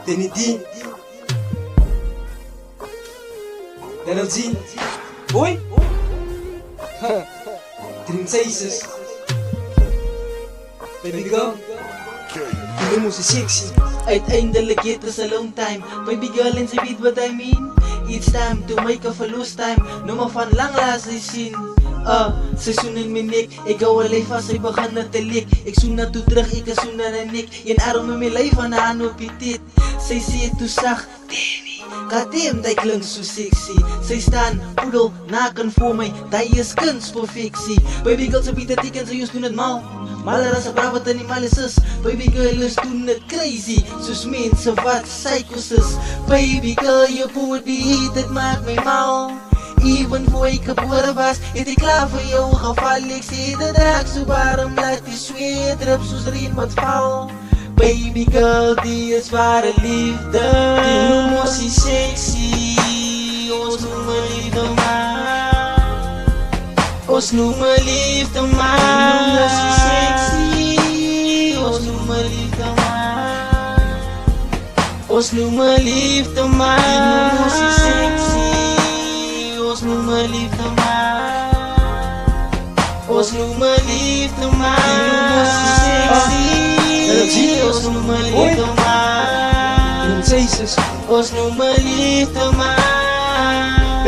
Danny D, LG, Boy! Dream Chases, baby girl, hindi mo si sexy. Uiteindelijk it was a long time. Baby girl, and ze weet what I mean. It's time to make a verloos time. Nummer van lang laat sy sien. Seisoen in my nek. Ek hou al vast, sy begin na te lek. Ek soen na toe terug, ek is soen na na nek. Een arm in my lyf aan haar hand op die tit. Sy sê toe sag, Danny, goddamn, die klink so sexy. Sy staan poedel, naken voor my. Die is kunstperfectie. Baby girl, sy bied het teken, sy ons doen het mal. Maler as 'n brawe animalis is. Baby girl is doen het crazy. Soos mense wat psychos is. Baby girl, jou body, dit maak my mal. Even voor ek gebore was, het ek klaar vir jou geval. Ek sê dit raak so warm, laat die sweet drup soos reën wat val. Baby girl, die is ware liefde. Die noem ons die sexy. Ons noem my liefde man. Ons noem my liefde man. Die noem ons die sexy. Ons noem my liefde man. Ons noem my liefde man. Die noem ons die sexy. Ons noem my liefde man. Ons noem my liefde man. Die noem ons die sexy. Ons noem my liefde man. Dream Chases, Ons noem my liefde man.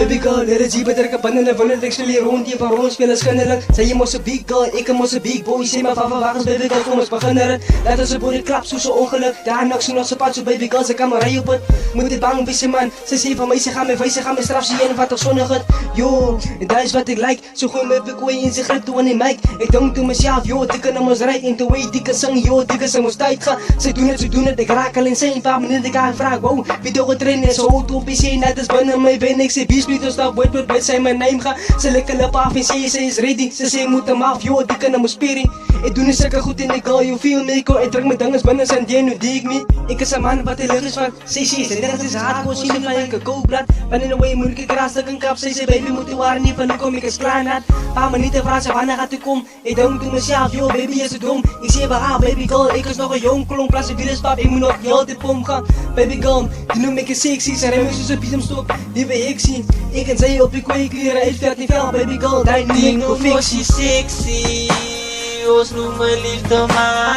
baby girl, LG beter ka binne wanneer ek stel rond hier van rond speel as kinderlik. Sy jy mos 'n big girl, ek mos 'n big boy. Sê my wagens, baby girl, kom ons begin dit. Laat ons 'n body klap soos 'n ongeluk. Daar niks nog so pad so baby girl, sy kan maar ry op dit. Moet dit bang wees man. Sy sê van my sy gaan my wys, sy gaan my straf, sy een wat ek sonnig het. Yo, en dit is wat ek like. So gooi my bekoei in sy grip toe aan die mic. Ek dink toe myself, yo, dit kan ons ry en toe weet ek sing, yo, dit is ons tyd gaan. Sy doen dit, ek raak al in sy 'n paar minute ek gaan vra, wow, wie toe getrain is so op PC net is binne my wen ek sê beast to stop wait sy my name gaan. Sy lekker lip af en sê sy is ready. Sy sê moet hom af, yo, dit kan hom spirit. Ek doen sulke goed en ek girl, you feel me, ek druk my dinges binne San Diego, dig me. Ek is 'n man wat hy is van sy sê, dit is hardcore, sien hom like 'n cold blood. Van in a way moet ek kras ek in kap, sy sê baby moet jy waar nie van kom ek is klaar net. Paar minute vra sy wanneer gaat jy kom? Ek dink toe myself, yo, baby is dom. Ek sê waar baby girl, ek is nog 'n jong klomp, plus ek virus pap, ek moet nog heel die pom gaan. Baby girl, jy noem ek sexy, sy ry my soos 'n piesemstok. Liewe ek sien, ek en sy op die kwee klere, uitvat nie vel, baby girl, die nie Noem ons die sexy. Ons noem my liefde man.